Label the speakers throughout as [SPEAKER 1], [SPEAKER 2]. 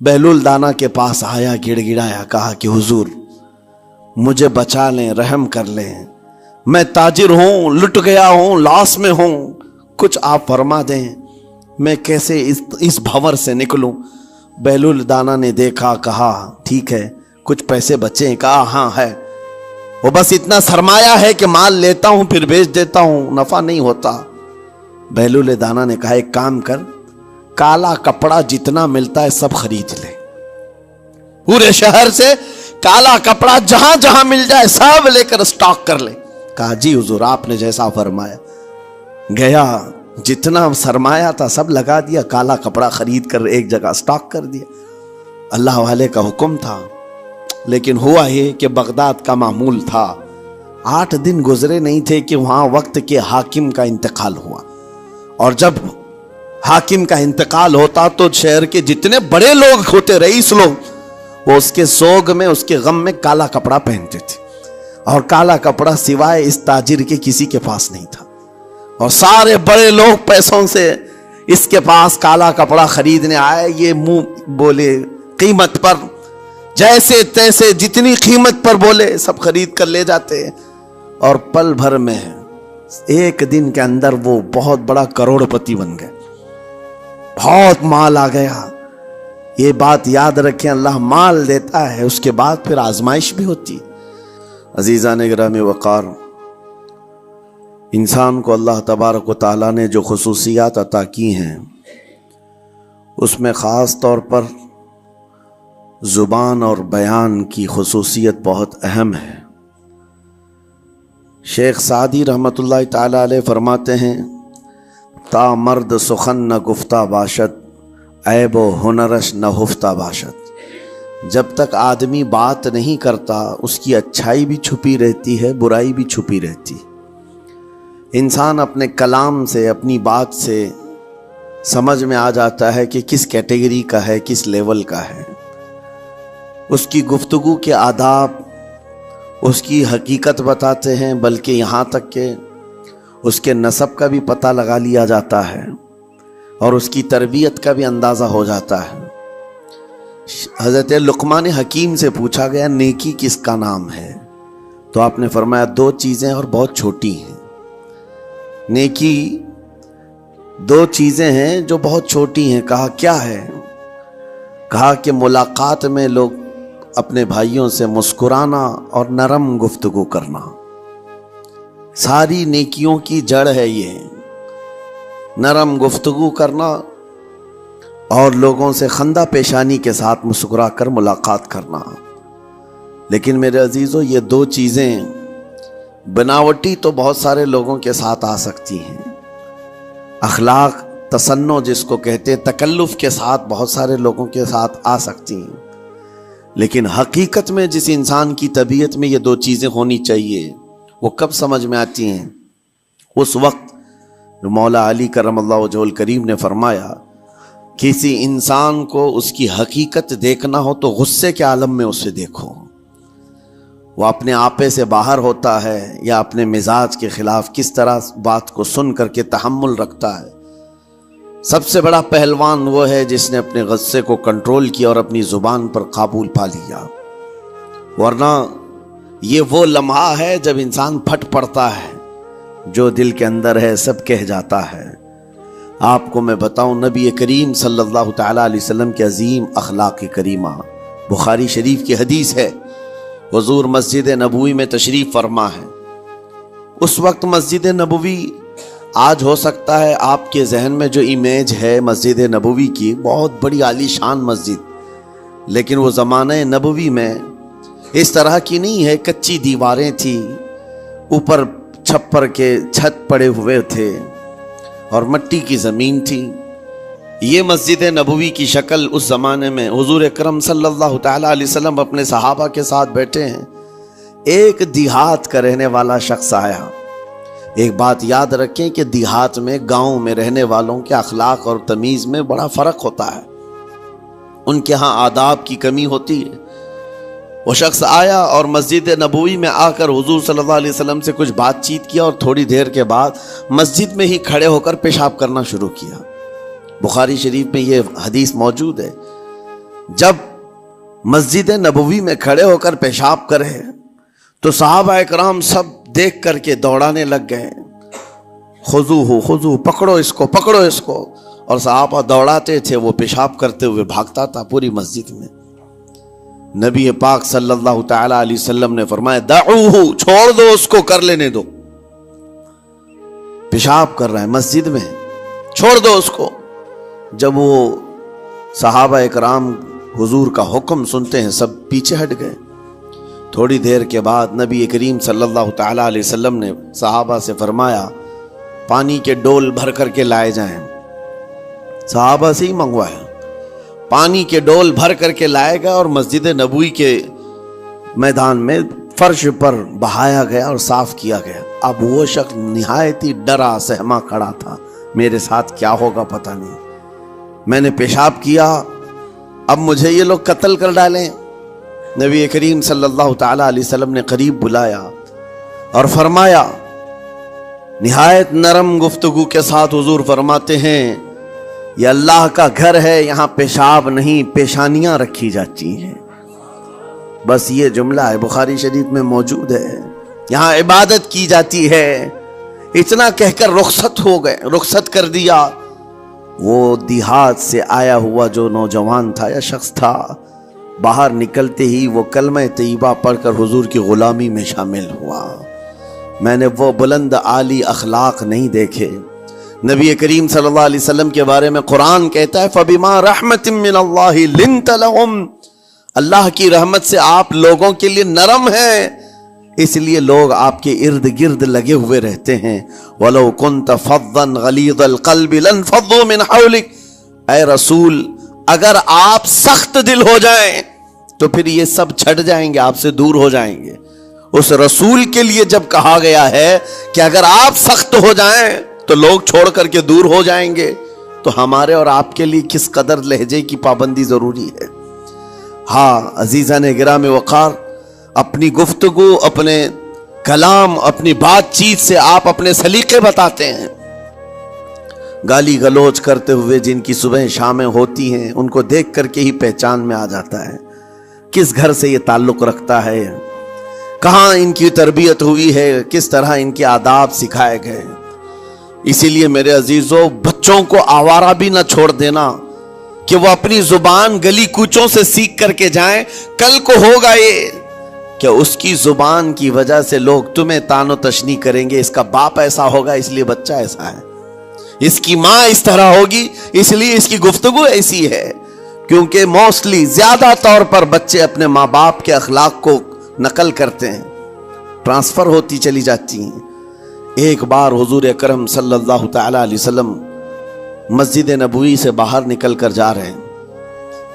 [SPEAKER 1] بہلول دانا کے پاس آیا، گڑ گڑایا، کہا کہ حضور مجھے بچا لیں، رحم کر لیں، میں تاجر ہوں، لٹ گیا ہوں، لاس میں ہوں، کچھ آپ فرما دیں، میں کیسے اس بھنور سے نکلوں؟ بہلول دانا نے دیکھا، کہا ٹھیک ہے، کچھ پیسے بچے ہیں؟ کہا ہاں ہے، وہ بس اتنا سرمایہ ہے کہ مال لیتا ہوں پھر بیچ دیتا ہوں، نفع نہیں ہوتا۔ بہلول دانا نے کہا ایک کام کر، کالا کپڑا جتنا ملتا ہے سب خرید لے، پورے شہر سے کالا کپڑا جہاں جہاں مل جائے سب لے کر سٹاک کر لے۔ کہا جی حضور آپ نے جیسا فرمایا۔ گیا، جتنا سرمایہ تھا سب لگا دیا، کالا کپڑا خرید کر ایک جگہ سٹاک کر دیا۔ اللہ والے کا حکم تھا، لیکن ہوا یہ کہ بغداد کا معمول تھا، 8 دن گزرے نہیں تھے کہ وہاں وقت کے حاکم کا انتقال ہوا، اور جب حاکم کا انتقال ہوتا تو شہر کے جتنے بڑے لوگ ہوتے، رئیس لوگ، وہ اس کے سوگ میں، اس کے غم میں کالا کپڑا پہنتے تھے، اور کالا کپڑا سوائے اس تاجر کے کسی کے پاس نہیں تھا، اور سارے بڑے لوگ پیسوں سے اس کے پاس کالا کپڑا خریدنے آئے، یہ منہ بولے قیمت پر، جیسے تیسے جتنی قیمت پر بولے سب خرید کر لے جاتے، اور پل بھر میں ایک دن کے اندر وہ بہت بڑا کروڑ پتی بن گئے، بہت مال آ گیا۔ یہ بات یاد رکھیں، اللہ مال دیتا ہے، اس کے بعد پھر آزمائش بھی ہوتی۔ عزیزان گرامی وقار، انسان کو اللہ تبارک و تعالیٰ نے جو خصوصیات عطا کی ہیں، اس میں خاص طور پر زبان اور بیان کی خصوصیت بہت اہم ہے۔ شیخ سعدی رحمۃ اللہ تعالیٰ علیہ فرماتے ہیں، تا مرد سخن نہ گفتہ باشد، عیب و ہنرش نہ ہفتہ باشد۔ جب تک آدمی بات نہیں کرتا اس کی اچھائی بھی چھپی رہتی ہے، برائی بھی چھپی رہتی۔ انسان اپنے کلام سے، اپنی بات سے سمجھ میں آ جاتا ہے کہ کس کیٹیگری کا ہے، کس لیول کا ہے۔ اس کی گفتگو کے آداب اس کی حقیقت بتاتے ہیں، بلکہ یہاں تک کہ اس کے نسب کا بھی پتہ لگا لیا جاتا ہے، اور اس کی تربیت کا بھی اندازہ ہو جاتا ہے۔ حضرت لقمان حکیم سے پوچھا گیا نیکی کس کا نام ہے، تو آپ نے فرمایا 2 چیزیں اور بہت چھوٹی ہیں۔ نیکی 2 چیزیں ہیں جو بہت چھوٹی ہیں۔ کہا کیا ہے؟ کہا کہ ملاقات میں لوگ اپنے بھائیوں سے مسکرانا اور نرم گفتگو کرنا، ساری نیکیوں کی جڑ ہے یہ، نرم گفتگو کرنا اور لوگوں سے خندہ پیشانی کے ساتھ مسکرا کر ملاقات کرنا۔ لیکن میرے عزیزو، یہ 2 چیزیں بناوٹی تو بہت سارے لوگوں کے ساتھ آ سکتی ہیں، اخلاق تصنع جس کو کہتے ہیں، تکلف کے ساتھ بہت سارے لوگوں کے ساتھ آ سکتی ہیں، لیکن حقیقت میں جس انسان کی طبیعت میں یہ 2 چیزیں ہونی چاہیے، وہ کب سمجھ میں آتی ہیں؟ اس وقت جو مولا علی کرم اللہ وجہہ الکریم نے فرمایا، کسی انسان کو اس کی حقیقت دیکھنا ہو تو غصے کے عالم میں اسے دیکھو، وہ اپنے آپے سے باہر ہوتا ہے یا اپنے مزاج کے خلاف کس طرح بات کو سن کر کے تحمل رکھتا ہے۔ سب سے بڑا پہلوان وہ ہے جس نے اپنے غصے کو کنٹرول کیا اور اپنی زبان پر قابو پا لیا، ورنہ یہ وہ لمحہ ہے جب انسان پھٹ پڑتا ہے، جو دل کے اندر ہے سب کہہ جاتا ہے۔ آپ کو میں بتاؤں، نبی کریم صلی اللہ تعالیٰ علیہ وسلم کے عظیم اخلاق کریمہ، بخاری شریف کی حدیث ہے، حضور مسجد نبوی میں تشریف فرما ہے۔ اس وقت مسجد نبوی، آج ہو سکتا ہے آپ کے ذہن میں جو امیج ہے مسجد نبوی کی، بہت بڑی عالی شان مسجد، لیکن وہ زمانہ نبوی میں اس طرح کی نہیں ہے، کچی دیواریں تھی، اوپر چھپر کے چھت پڑے ہوئے تھے اور مٹی کی زمین تھی۔ یہ مسجد نبوی کی شکل اس زمانے میں حضور اکرم صلی اللہ تعالیٰ علیہ وسلم اپنے صحابہ کے ساتھ بیٹھے ہیں، ایک دیہات کا رہنے والا شخص آیا۔ ایک بات یاد رکھیں کہ دیہات میں، گاؤں میں رہنے والوں کے اخلاق اور تمیز میں بڑا فرق ہوتا ہے، ان کے ہاں آداب کی کمی ہوتی ہے۔ وہ شخص آیا اور مسجد نبوی میں آ کر حضور صلی اللہ علیہ وسلم سے کچھ بات چیت کیا، اور تھوڑی دیر کے بعد مسجد میں ہی کھڑے ہو کر پیشاب کرنا شروع کیا۔ بخاری شریف میں یہ حدیث موجود ہے۔ جب مسجد نبوی میں کھڑے ہو کر پیشاب کرے تو صحابہ اکرام سب دیکھ کر کے دوڑانے لگ گئے، خذوہ خذوہ، پکڑو اس کو پکڑو اس کو، اور صحابہ دوڑاتے تھے، وہ پیشاب کرتے ہوئے بھاگتا تھا پوری مسجد میں۔ نبی پاک صلی اللہ تعالی علیہ وسلم نے فرمایا دعوہ، چھوڑ دو اس کو، کر لینے دو، پیشاب کر رہا ہے مسجد میں، چھوڑ دو اس کو۔ جب وہ صحابہ اکرام حضور کا حکم سنتے ہیں سب پیچھے ہٹ گئے۔ تھوڑی دیر کے بعد نبی کریم صلی اللہ تعالی علیہ وسلم نے صحابہ سے فرمایا پانی کے ڈول بھر کر کے لائے جائیں۔ صحابہ سے ہی منگوایا، پانی کے ڈول بھر کر کے لائے گئے اور مسجد نبوی کے میدان میں فرش پر بہایا گیا اور صاف کیا گیا۔ اب وہ شخص نہایت ہی ڈرا سہما کھڑا تھا، میرے ساتھ کیا ہوگا پتہ نہیں، میں نے پیشاب کیا، اب مجھے یہ لوگ قتل کر ڈالیں۔ نبی کریم صلی اللہ تعالی علیہ وسلم نے قریب بلایا اور فرمایا، نہایت نرم گفتگو کے ساتھ حضور فرماتے ہیں یہ اللہ کا گھر ہے، یہاں پیشاب نہیں پیشانیاں رکھی جاتی ہیں۔ بس یہ جملہ ہے، بخاری شریف میں موجود ہے، یہاں عبادت کی جاتی ہے۔ اتنا کہہ کر رخصت ہو گئے، رخصت کر دیا۔ وہ دیہات سے آیا ہوا جو نوجوان تھا یا شخص تھا، باہر نکلتے ہی وہ کلمہ طیبہ پڑھ کر حضور کی غلامی میں شامل ہوا۔ میں نے وہ بلند عالی اخلاق نہیں دیکھے۔ نبی کریم صلی اللہ علیہ وسلم کے بارے میں قرآن کہتا ہے فَبِمَا رَحْمَةٍ مِّنَ اللَّهِ لِنْتَ لَهُمْ، اللہ کی رحمت سے آپ لوگوں کے لیے نرم ہیں، اس لیے لوگ آپ کے ارد گرد لگے ہوئے رہتے ہیں۔ وَلَوْ كُنْتَ فَظًّا غَلِيظَ الْقَلْبِ لَانْفَضُّوا مِنْ حَوْلِكَ، اے رسول اگر آپ سخت دل ہو جائیں تو پھر یہ سب چھٹ جائیں گے، آپ سے دور ہو جائیں گے۔ اس رسول کے لیے جب کہا گیا ہے کہ اگر آپ سخت ہو جائیں تو لوگ چھوڑ کر کے دور ہو جائیں گے، تو ہمارے اور آپ کے لیے کس قدر لہجے کی پابندی ضروری ہے۔ ہاں عزیزان گرام وقار، اپنی گفتگو، اپنے کلام، اپنی بات چیت سے آپ اپنے سلیقے بتاتے ہیں۔ گالی گلوچ کرتے ہوئے جن کی صبح شامیں ہوتی ہیں ان کو دیکھ کر کے ہی پہچان میں آ جاتا ہے کس گھر سے یہ تعلق رکھتا ہے، کہاں ان کی تربیت ہوئی ہے، کس طرح ان کے آداب سکھائے گئے۔ اسی لیے میرے عزیزو، بچوں کو آوارہ بھی نہ چھوڑ دینا کہ وہ اپنی زبان گلی کوچوں سے سیکھ کر کے جائیں۔ کل کو ہوگا یہ کہ اس کی زبان کی وجہ سے لوگ تمہیں تان و تشنیع کریں گے، اس کا باپ ایسا ہوگا اس لیے بچہ ایسا ہے، اس کی ماں اس طرح ہوگی اس لیے اس کی گفتگو ایسی ہے۔ کیونکہ موسٹلی زیادہ طور پر بچے اپنے ماں باپ کے اخلاق کو نقل کرتے ہیں، ٹرانسفر ہوتی چلی جاتی ہیں۔ ایک بار حضور اکرم صلی اللہ تعالی علیہ وسلم مسجد نبوی سے باہر نکل کر جا رہے ہیں۔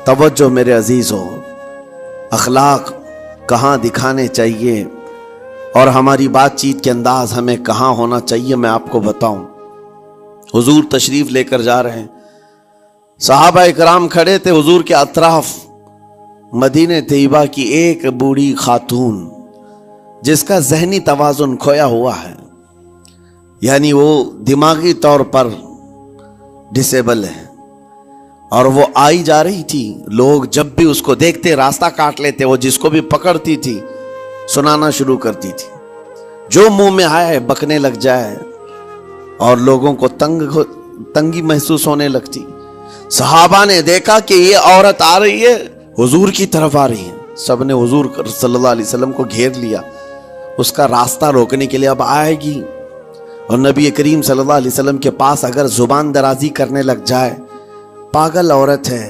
[SPEAKER 1] توجہ میرے عزیزو، اخلاق کہاں دکھانے چاہیے اور ہماری بات چیت کے انداز ہمیں کہاں ہونا چاہیے میں آپ کو بتاؤں۔ حضور تشریف لے کر جا رہے ہیں، صحابہ اکرام کھڑے تھے حضور کے اطراف۔ مدینہ طیبہ کی ایک بوڑھی خاتون جس کا ذہنی توازن کھویا ہوا ہے، یعنی وہ دماغی طور پر ڈسیبل ہے، اور وہ آئی جا رہی تھی۔ لوگ جب بھی اس کو دیکھتے راستہ کاٹ لیتے، وہ جس کو بھی پکڑتی تھی سنانا شروع کرتی تھی، جو منہ میں آئے بکنے لگ جائے، اور لوگوں کو تنگی محسوس ہونے لگتی۔ صحابہ نے دیکھا کہ یہ عورت آ رہی ہے، حضور کی طرف آ رہی ہے، سب نے حضور صلی اللہ علیہ وسلم کو گھیر لیا، اس کا راستہ روکنے کے لیے اب آئے گی۔ اور نبی کریم صلی اللہ علیہ وسلم کے پاس اگر زبان درازی کرنے لگ جائے، پاگل عورت ہے،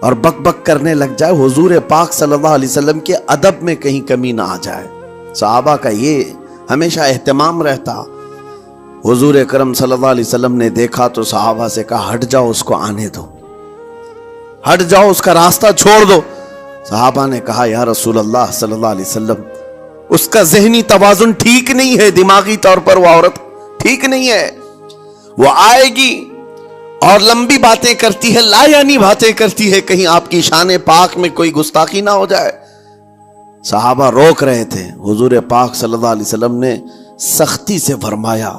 [SPEAKER 1] اور بک بک کرنے لگ جائے، حضور پاک صلی اللہ علیہ وسلم کے ادب میں کہیں کمی نہ آ جائے۔ صحابہ کا یہ ہمیشہ اہتمام رہتا۔ حضور اکرم صلی اللہ علیہ وسلم نے دیکھا تو صحابہ سے کہا ہٹ جاؤ، اس کو آنے دو، ہٹ جاؤ، اس کا راستہ چھوڑ دو۔ صحابہ نے کہا یا رسول اللہ صلی اللہ علیہ وسلم، اس کا ذہنی توازن ٹھیک نہیں ہے، دماغی طور پر وہ عورت ٹھیک نہیں ہے، وہ آئے گی اور لمبی باتیں کرتی ہے، لا یعنی باتیں کرتی ہے، کہیں آپ کی شان پاک میں کوئی گستاخی نہ ہو جائے۔ صحابہ روک رہے تھے، حضور پاک صلی اللہ علیہ وسلم نے سختی سے فرمایا،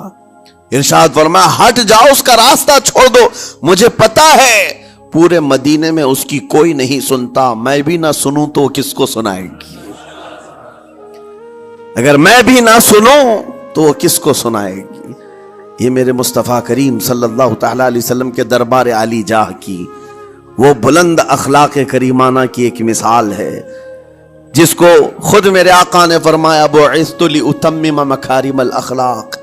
[SPEAKER 1] ارشاد فرمایا ہٹ جاؤ، اس کا راستہ چھوڑ دو، مجھے پتا ہے پورے مدینے میں اس کی کوئی نہیں سنتا، میں بھی نہ سنوں تو وہ کس کو سنائے گی؟ اگر میں بھی نہ سنوں تو وہ کس کو سنائے گی؟ یہ میرے مصطفیٰ کریم صلی اللہ تعالی علیہ وسلم کے دربار عالی جاہ کی وہ بلند اخلاق کریمانہ کی ایک مثال ہے، جس کو خود میرے آقا نے فرمایا بعثت لأتمم مکارم الاخلاق۔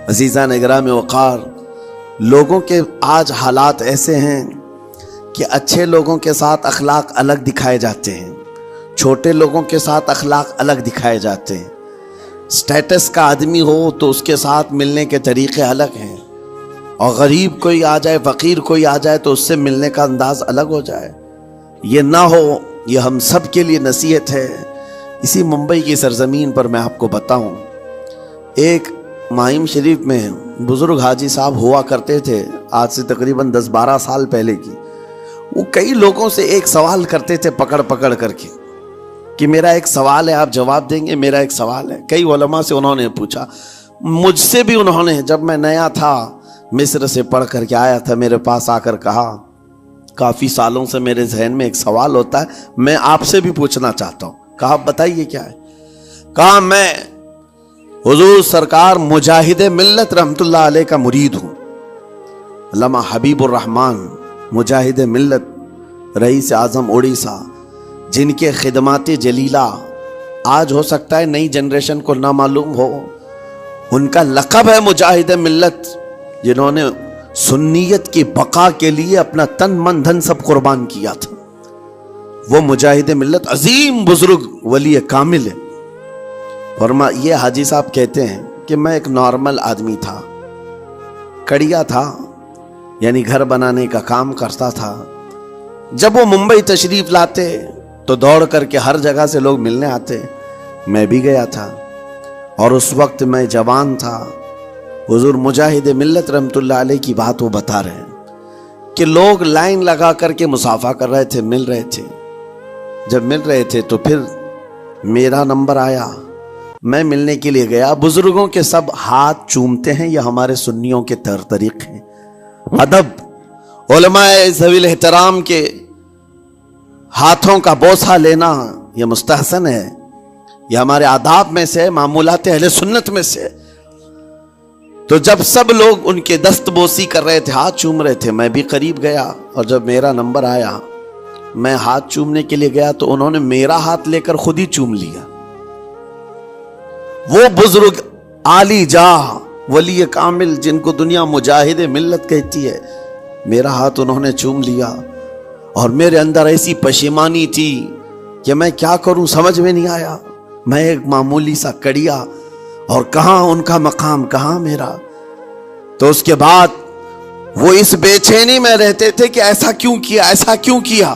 [SPEAKER 1] عزیزان اکرام وقار، لوگوں کے آج حالات ایسے ہیں کہ اچھے لوگوں کے ساتھ اخلاق الگ دکھائے جاتے ہیں، چھوٹے لوگوں کے ساتھ اخلاق الگ دکھائے جاتے ہیں۔ سٹیٹس کا آدمی ہو تو اس کے ساتھ ملنے کے طریقے الگ ہیں، اور غریب کوئی آ جائے، فقیر کوئی آ جائے تو اس سے ملنے کا انداز الگ ہو جائے۔ یہ نہ ہو، یہ ہم سب کے لیے نصیحت ہے۔ اسی ممبئی کی سرزمین پر میں آپ کو بتاؤں، ایک ماہم شریف میں بزرگ حاجی صاحب ہوا کرتے تھے، آج سے تقریباً 10-12 سال پہلے کی۔ وہ کئی لوگوں سے ایک سوال کرتے تھے پکڑ پکڑ کر کے کہ میرا ایک سوال ہے، آپ جواب دیں گے، میرا ایک سوال ہے۔ کئی علماء سے انہوں نے پوچھا، مجھ سے بھی انہوں نے، جب میں نیا تھا مصر سے پڑھ کر کے آیا تھا، میرے پاس آ کر کہا کافی سالوں سے میرے ذہن میں ایک سوال ہوتا ہے، میں آپ سے بھی پوچھنا چاہتا ہوں۔ کہا بتائیے کیا ہے؟ کہا میں حضور سرکار مجاہد ملت رحمت اللہ علیہ کا مرید ہوں۔ علامہ حبیب الرحمن مجاہد ملت، رئیس اعظم اڑیسہ، جن کے خدمات جلیلہ آج ہو سکتا ہے نئی جنریشن کو نہ معلوم ہو، ان کا لقب ہے مجاہد ملت، جنہوں نے سنیت کی بقا کے لیے اپنا تن من دھن سب قربان کیا تھا۔ وہ مجاہد ملت عظیم بزرگ ولی کامل ہے۔ یہ حاجی صاحب کہتے ہیں کہ میں ایک نارمل آدمی تھا، کڑیا تھا، یعنی گھر بنانے کا کام کرتا تھا۔ جب وہ ممبئی تشریف لاتے تو دوڑ کر کے ہر جگہ سے لوگ ملنے آتے، میں بھی گیا تھا، اور اس وقت میں جوان تھا۔ حضور مجاہد ملت رحمت اللہ علیہ کی بات وہ بتا رہے ہیں کہ لوگ لائن لگا کر کے مصافحہ کر رہے تھے، مل رہے تھے۔ جب مل رہے تھے تو پھر میرا نمبر آیا، میں ملنے کے لیے گیا۔ بزرگوں کے سب ہاتھ چومتے ہیں، یہ ہمارے سنیوں کے طریق ہیں۔ ادب، علماء ذوی الاحترام کے ہاتھوں کا بوسہ لینا یہ مستحسن ہے، یہ ہمارے آداب میں سے، معمولات اہل سنت میں سے۔ تو جب سب لوگ ان کے دست بوسی کر رہے تھے، ہاتھ چوم رہے تھے، میں بھی قریب گیا، اور جب میرا نمبر آیا میں ہاتھ چومنے کے لیے گیا تو انہوں نے میرا ہاتھ لے کر خود ہی چوم لیا۔ وہ بزرگ عالی جاہ ولی کامل جن کو دنیا مجاہد ملت کہتی ہے، میرا ہاتھ انہوں نے چوم لیا، اور میرے اندر ایسی پشیمانی تھی کہ میں کیا کروں سمجھ میں نہیں آیا۔ میں ایک معمولی سا کڑیا، اور کہاں ان کا مقام، کہاں میرا۔ تو اس کے بعد وہ اس بے چینی میں رہتے تھے کہ ایسا کیوں کیا، ایسا کیوں کیا،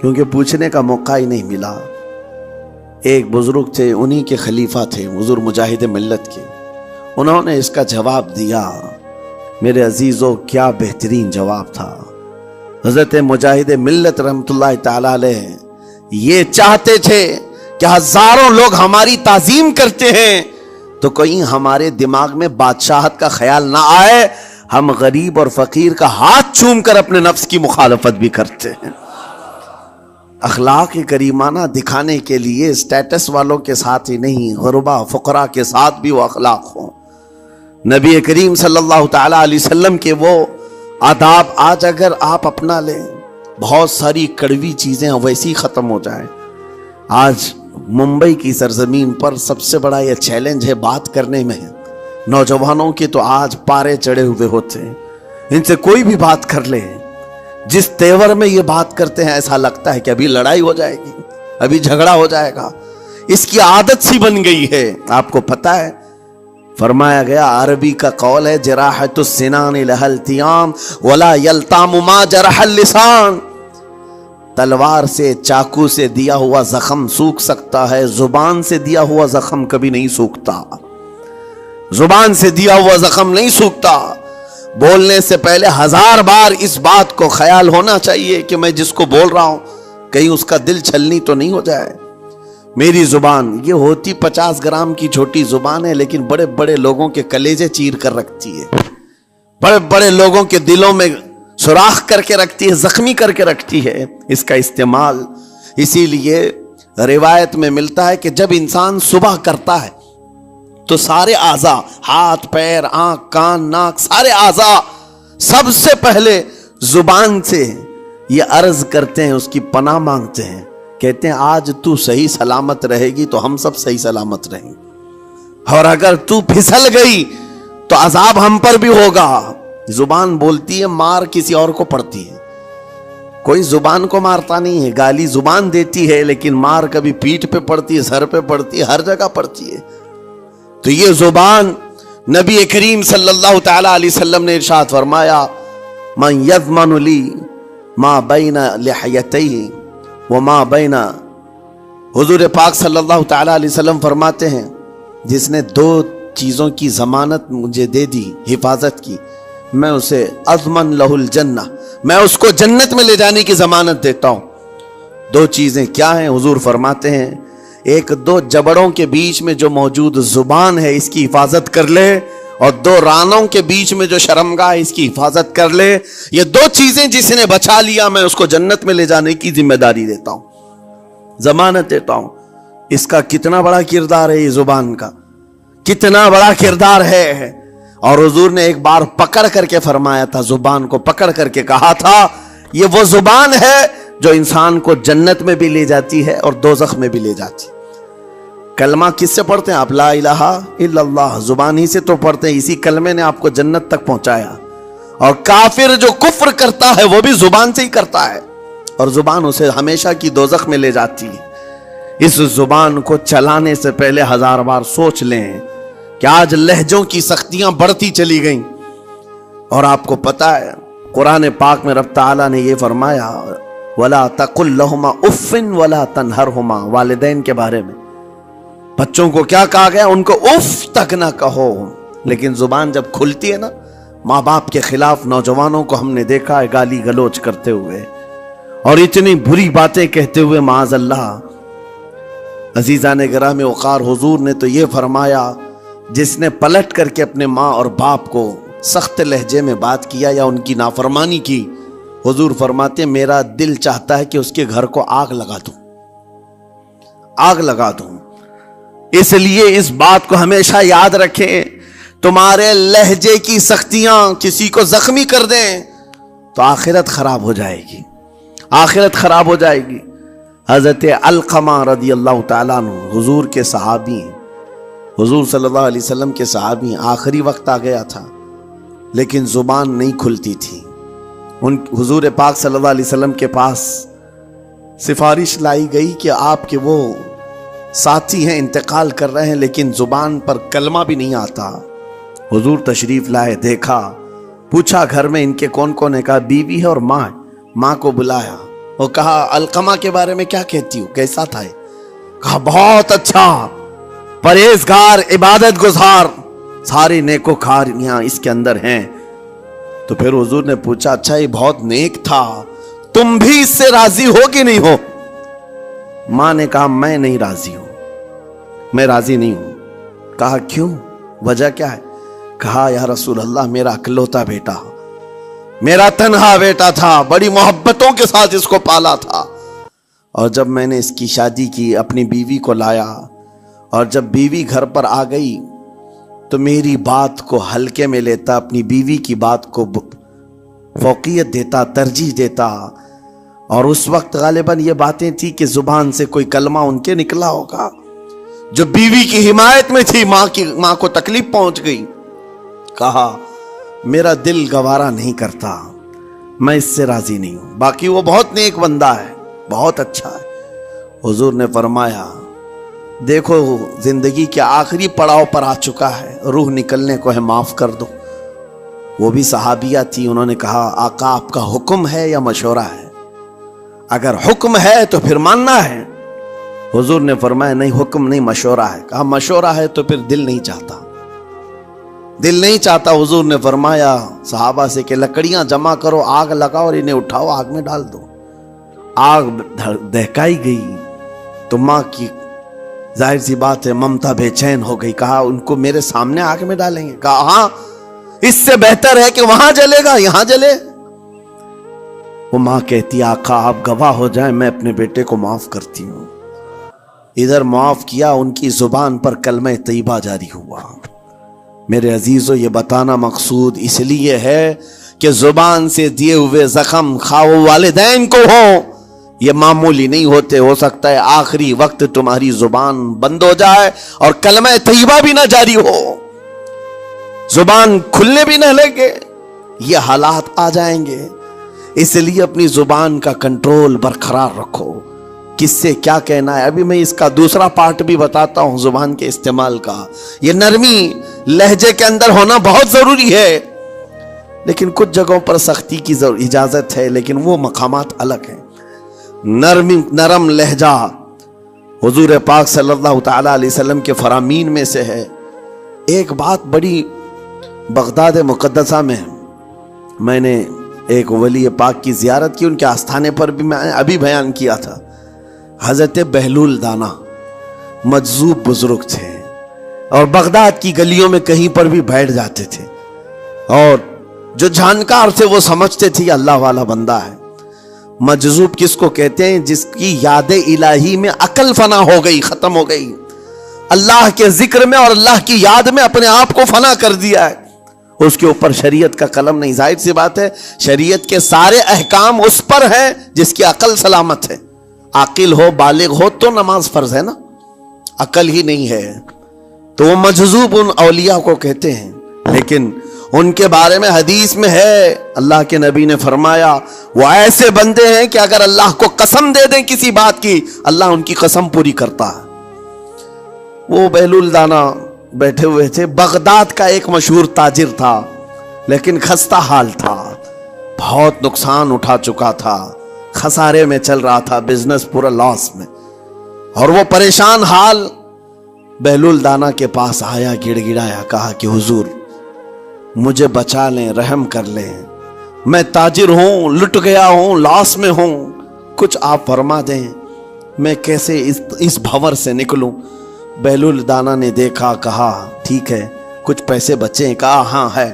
[SPEAKER 1] کیونکہ پوچھنے کا موقع ہی نہیں ملا۔ ایک بزرگ تھے، انہی کے خلیفہ تھے حضور مجاہد ملت کے، انہوں نے اس کا جواب دیا۔ میرے عزیزوں، کیا بہترین جواب تھا۔ حضرت مجاہد ملت رحمت اللہ تعالی علیہ یہ چاہتے تھے کہ ہزاروں لوگ ہماری تعظیم کرتے ہیں تو کہیں ہمارے دماغ میں بادشاہت کا خیال نہ آئے، ہم غریب اور فقیر کا ہاتھ چوم کر اپنے نفس کی مخالفت بھی کرتے ہیں۔ اخلاق کریمانہ دکھانے کے لیے سٹیٹس والوں کے ساتھ ہی نہیں، غربا فقراء کے ساتھ بھی وہ اخلاق ہوں۔ نبی کریم صلی اللہ تعالی علیہ وسلم کے وہ آداب آج اگر آپ اپنا لیں، بہت ساری کڑوی چیزیں ویسی ختم ہو جائیں۔ آج ممبئی کی سرزمین پر سب سے بڑا یہ چیلنج ہے بات کرنے میں، نوجوانوں کے تو آج پارے چڑھے ہوئے ہوتے ہیں، ان سے کوئی بھی بات کر لے، جس تیور میں یہ بات کرتے ہیں ایسا لگتا ہے کہ ابھی لڑائی ہو جائے گی، ابھی جھگڑا ہو جائے گا۔ اس کی عادت سی بن گئی ہے۔ آپ کو پتہ ہے فرمایا گیا، عربی کا قول ہے، جراحت السنان لها التیام ولا یلتام ما جرح اللسان۔ تلوار سے، چاقو سے دیا ہوا زخم سوکھ سکتا ہے، زبان سے دیا ہوا زخم کبھی نہیں سوکھتا، زبان سے دیا ہوا زخم نہیں سوکھتا۔ بولنے سے پہلے 1000 بار اس بات کو خیال ہونا چاہیے کہ میں جس کو بول رہا ہوں کہیں اس کا دل چھلنی تو نہیں ہو جائے۔ میری زبان یہ ہوتی 50 گرام کی چھوٹی زبان ہے، لیکن بڑے بڑے لوگوں کے کلیجے چیر کر رکھتی ہے، بڑے بڑے لوگوں کے دلوں میں سوراخ کر کے رکھتی ہے، زخمی کر کے رکھتی ہے اس کا استعمال۔ اسی لیے روایت میں ملتا ہے کہ جب انسان صبح کرتا ہے تو سارے اعضاء، ہاتھ پیر آنکھ کان ناک، سارے اعضاء سب سے پہلے زبان سے یہ عرض کرتے ہیں، اس کی پناہ مانگتے ہیں، کہتے ہیں آج تو صحیح سلامت رہے گی تو ہم سب صحیح سلامت رہیں گے، اور اگر تو پھسل گئی تو عذاب ہم پر بھی ہوگا۔ زبان بولتی ہے، مار کسی اور کو پڑتی ہے، کوئی زبان کو مارتا نہیں ہے، گالی زبان دیتی ہے لیکن مار کبھی پیٹھ پہ پڑتی ہے، سر پہ پڑتی ہے، ہر جگہ پڑتی ہے۔ تو یہ زبان نبی کریم صلی اللہ تعالی علیہ وسلم نے ارشاد فرمایا، من یضمن لی ما بین لحیتیہ وما بین، حضور پاک صلی اللہ تعالی علیہ وسلم فرماتے ہیں جس نے دو چیزوں کی ضمانت مجھے دے دی، حفاظت کی، میں اسے اضمن لہ الجنہ، میں اس کو جنت میں لے جانے کی ضمانت دیتا ہوں۔ دو چیزیں کیا ہیں؟ حضور فرماتے ہیں ایک دو جبڑوں کے بیچ میں جو موجود زبان ہے اس کی حفاظت کر لے، اور دو رانوں کے بیچ میں جو شرمگاہ ہے اس کی حفاظت کر لے، یہ دو چیزیں جس نے بچا لیا میں اس کو جنت میں لے جانے کی ذمہ داری دیتا ہوں، ضمانت دیتا ہوں۔ اس کا کتنا بڑا کردار ہے، یہ زبان کا کتنا بڑا کردار ہے۔ اور حضور نے ایک بار پکڑ کر کے فرمایا تھا، زبان کو پکڑ کر کے کہا تھا یہ وہ زبان ہے جو انسان کو جنت میں بھی لے جاتی ہے اور دوزخ میں بھی لے جاتی ہے۔ کلمہ کس سے پڑھتے ہیں آپ؟ لا الہ الا اللہ، زبان ہی سے تو پڑھتے ہیں، اسی کلمے نے آپ کو جنت تک پہنچایا۔ اور کافر جو کفر کرتا ہے وہ بھی زبان سے ہی کرتا ہے، اور زبان اسے ہمیشہ کی دوزخ میں لے جاتی ہے۔ اس زبان کو چلانے سے پہلے 1000 بار سوچ لیں کہ آج لہجوں کی سختیاں بڑھتی چلی گئیں، اور آپ کو پتا ہے قرآن پاک میں رب تعالیٰ نے یہ فرمایا وَلَا تَقُلْ لَهُمَا اُفٍّ وَلَا تَنْهَرْهُمَا، والدین کے بارے میں بچوں کو کیا کہا گیا؟ ان کو اف تک نہ کہو۔ لیکن زبان جب کھلتی ہے نا، ماں باپ کے خلاف نوجوانوں کو ہم نے دیکھا ہے گالی گلوچ کرتے ہوئے اور اتنی بری باتیں کہتے ہوئے، معاذ اللہ۔ عزیزان گرامی وقار، حضور نے تو یہ فرمایا جس نے پلٹ کر کے اپنے ماں اور باپ کو سخت لہجے میں بات کیا یا ان کی نافرمانی کی، حضور فرماتے ہیں میرا دل چاہتا ہے کہ اس کے گھر کو آگ لگا دوں، آگ لگا دوں۔ اس لیے اس بات کو ہمیشہ یاد رکھیں، تمہارے لہجے کی سختیاں کسی کو زخمی کر دیں تو آخرت خراب ہو جائے گی، آخرت خراب ہو جائے گی۔ حضرت علقمہ رضی اللہ تعالیٰ عنہ حضور کے صحابی ہیں، حضور صلی اللہ علیہ وسلم کے صحابی ہیں، آخری وقت آ گیا تھا لیکن زبان نہیں کھلتی تھی۔ حضور پاک صلی اللہ علیہ وسلم کے پاس سفارش لائی گئی کہ آپ کے وہ ساتھی ہیں انتقال کر رہے ہیں لیکن زبان پر کلمہ بھی نہیں آتا۔ حضور تشریف لائے، دیکھا، پوچھا گھر میں ان کے کون کون ہے؟ کہا بیوی ہے اور ماں ہے۔ ماں کو بلایا اور کہا علقمہ کے بارے میں کیا کہتی ہو، کیسا تھا؟ کہا بہت اچھا، پرہیزگار، عبادت گزار، سارے نیکوکاریاں اس کے اندر ہیں۔ تو پھر حضور نے پوچھا اچھا یہ بہت نیک تھا، تم بھی اس سے راضی ہو کہ نہیں ہو؟ ماں نے کہا میں نہیں راضی ہوں، میں راضی نہیں ہوں۔ کہا کیوں، وجہ کیا ہے؟ کہا یا رسول اللہ میرا اکلوتا بیٹا، میرا تنہا بیٹا تھا، بڑی محبتوں کے ساتھ اس کو پالا تھا، اور جب میں نے اس کی شادی کی اپنی بیوی کو لایا، اور جب بیوی گھر پر آ گئی تو میری بات کو ہلکے میں لیتا، اپنی بیوی کی بات کو فوقیت دیتا، ترجیح دیتا، اور اس وقت غالباً یہ باتیں تھی کہ زبان سے کوئی کلمہ ان کے نکلا ہوگا جو بیوی کی حمایت میں تھی، ماں کو تکلیف پہنچ گئی۔ کہا میرا دل گوارا نہیں کرتا، میں اس سے راضی نہیں ہوں، باقی وہ بہت نیک بندہ ہے، بہت اچھا ہے۔ حضور نے فرمایا دیکھو زندگی کے آخری پڑاؤ پر آ چکا ہے، روح نکلنے کو ہے، معاف کر دو۔ وہ بھی صحابیہ تھی، انہوں نے کہا آقا آپ کا حکم ہے یا مشورہ ہے؟ اگر حکم ہے تو پھر ماننا ہے۔ حضور نے فرمایا نہیں، حکم نہیں، مشورہ ہے۔ کہا مشورہ ہے تو پھر دل نہیں چاہتا، دل نہیں چاہتا۔ حضور نے فرمایا صحابہ سے کہ لکڑیاں جمع کرو، آگ لگاؤ اور انہیں اٹھاؤ، آگ میں ڈال دو۔ آگ دہکائی گئی تو ماں کی ظاہر سی بات ہے ممتا بے چین ہو گئی۔ کہا ان کو میرے سامنے آگ میں ڈالیں گے؟ کہا ہاں، اس سے بہتر ہے کہ وہاں جلے گا، یہاں جلے۔ وہ ماں کہتی آقا آپ گواہ ہو جائیں میں اپنے بیٹے کو معاف کرتی ہوں. ادھر معاف کیا, ان کی زبان پر کلمہ طیبہ جاری ہوا. میرے عزیزو یہ بتانا مقصود اس لیے ہے کہ زبان سے دیے ہوئے زخم خواہ والدین کو ہو یہ معمولی نہیں ہوتے. ہو سکتا ہے آخری وقت تمہاری زبان بند ہو جائے اور کلمہ طیبہ بھی نہ جاری ہو, زبان کھلنے بھی نہ لگے, یہ حالات آ جائیں گے. اس لیے اپنی زبان کا کنٹرول برقرار رکھو. کس سے کیا کہنا ہے, ابھی میں اس کا دوسرا پارٹ بھی بتاتا ہوں زبان کے استعمال کا. یہ نرمی لہجے کے اندر ہونا بہت ضروری ہے, لیکن کچھ جگہوں پر سختی کی اجازت ہے, لیکن وہ مقامات الگ ہیں. نرم لہجہ حضور پاک صلی اللہ تعالی علیہ وسلم کے فرامین میں سے ہے. ایک بات بڑی بغداد مقدسہ میں نے ایک ولی پاک کی زیارت کی, ان کے آستانے پر بھی میں نے ابھی بیان کیا تھا. حضرت بہلول دانا مجذوب بزرگ تھے اور بغداد کی گلیوں میں کہیں پر بھی بیٹھ جاتے تھے, اور جو جانکار تھے وہ سمجھتے تھے اللہ والا بندہ ہے. مجذوب کس کو کہتے ہیں؟ جس کی یاد الہی میں عقل فنا ہو گئی, ختم ہو گئی, اللہ کے ذکر میں اور اللہ کی یاد میں اپنے آپ کو فنا کر دیا ہے. اس کے اوپر شریعت کا قلم نہیں. ظاہر سی بات ہے شریعت کے سارے احکام اس پر ہیں جس کی عقل سلامت ہے. عاقل ہو بالغ ہو تو نماز فرض ہے نا, عقل ہی نہیں ہے تو وہ مجذوب ان اولیاء کو کہتے ہیں. لیکن ان کے بارے میں حدیث میں ہے, اللہ کے نبی نے فرمایا وہ ایسے بندے ہیں کہ اگر اللہ کو قسم دے دیں کسی بات کی اللہ ان کی قسم پوری کرتا ہے. وہ بہلول دانا بیٹھے ہوئے تھے. بغداد کا ایک مشہور تاجر تھا, لیکن خستہ حال تھا, بہت نقصان اٹھا چکا تھا, خسارے میں چل رہا تھا, بزنس پورا لاس میں, اور وہ پریشان حال بہلول دانا کے پاس آیا, گڑ گڑایا, کہا کہ حضور مجھے بچا لیں, رحم کر لیں, میں تاجر ہوں, لٹ گیا ہوں, لاس میں ہوں, کچھ آپ فرما دیں, میں کیسے اس بھور سے نکلوں. بہلول دانا نے دیکھا, کہا ٹھیک ہے کچھ پیسے بچے ہیں؟ کہا ہاں ہے,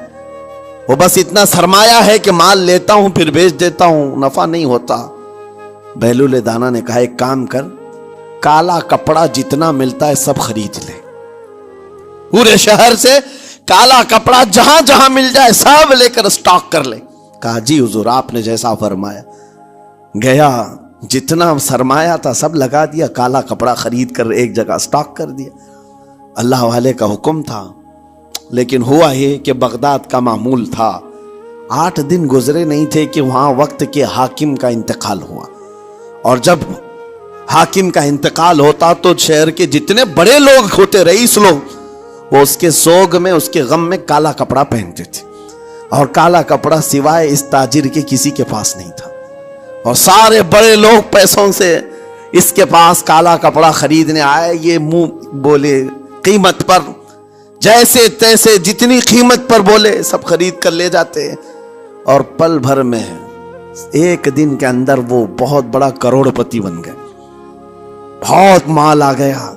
[SPEAKER 1] وہ بس اتنا سرمایہ ہے کہ مال لیتا ہوں پھر بیچ دیتا ہوں, نفع نہیں ہوتا. بہلول دانا نے کہا ایک کام کر, کالا کپڑا جتنا ملتا ہے سب خرید لے, پورے شہر سے کالا کپڑا جہاں جہاں مل جائے سب لے کر سٹاک کر لے. کہا جی حضور آپ نے جیسا فرمایا. گیا, جتنا سرمایہ تھا سب لگا دیا, کالا کپڑا خرید کر ایک جگہ سٹاک کر دیا. اللہ والے کا حکم تھا. لیکن ہوا یہ کہ بغداد کا معمول تھا, 8 دن گزرے نہیں تھے کہ وہاں وقت کے حاکم کا انتقال ہوا, اور جب حاکم کا انتقال ہوتا تو شہر کے جتنے بڑے لوگ ہوتے, رئیس لوگ, وہ اس کے سوگ میں اس کے غم میں کالا کپڑا پہنتے تھے, اور کالا کپڑا سوائے اس تاجر کے کسی کے پاس نہیں تھا. اور سارے بڑے لوگ پیسوں سے اس کے پاس کالا کپڑا خریدنے آئے. یہ منہ بولے قیمت پر, جیسے تیسے جتنی قیمت پر بولے سب خرید کر لے جاتے, اور پل بھر میں ایک دن کے اندر وہ بہت بڑا کروڑ پتی بن گئے, بہت مال آ گیا.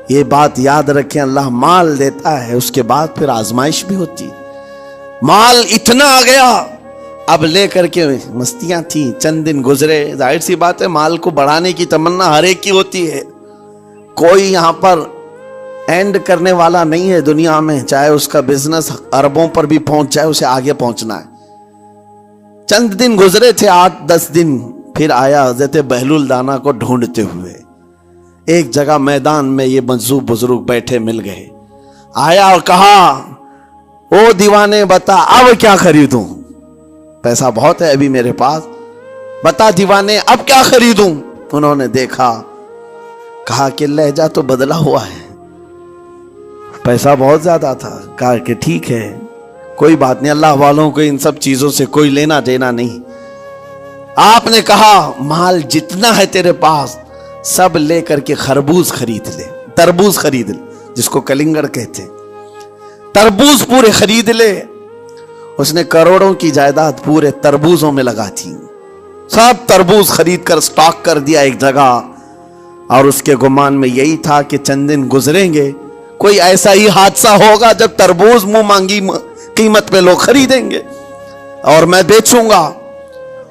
[SPEAKER 1] یہ بات یاد رکھیں, اللہ مال دیتا ہے اس کے بعد پھر آزمائش بھی ہوتی. مال اتنا آ گیا, اب لے کر کے مستیاں تھیں, چند دن گزرے. ظاہر سی بات ہے مال کو بڑھانے کی تمنا ہر ایک کی ہوتی ہے, کوئی یہاں پر اینڈ کرنے والا نہیں ہے دنیا میں, چاہے اس کا بزنس اربوں پر بھی پہنچ جائے اسے آگے پہنچنا ہے. چند دن گزرے تھے, 8-10 دن, پھر آیا حضرت بہلول دانا کو ڈھونڈتے ہوئے. ایک جگہ میدان میں یہ مجذوب بزرگ بیٹھے مل گئے. آیا اور کہا او دیوانے بتا اب کیا خریدوں, پیسہ بہت ہے ابھی میرے پاس, بتا دیوانے اب کیا خریدوں. انہوں نے دیکھا, کہا کہ لہجہ تو بدلا ہوا ہے, پیسہ بہت زیادہ تھا. کہا کہ ٹھیک ہے کوئی بات نہیں, اللہ والوں کو ان سب چیزوں سے کوئی لینا دینا نہیں. آپ نے کہا مال جتنا ہے تیرے پاس سب لے کر کے خربوز خرید لے, تربوز خرید لے, جس کو کلنگڑ کہتے, تربوز پورے خرید لے. اس نے کروڑوں کی جائیداد پورے تربوزوں میں لگا تھی, سب تربوز خرید کر سٹاک کر دیا ایک جگہ. اور اس کے گمان میں یہی تھا کہ چند دن گزریں گے, کوئی ایسا ہی حادثہ ہوگا جب تربوز منہ مانگی قیمت پہ لوگ خریدیں گے اور میں بیچوں گا.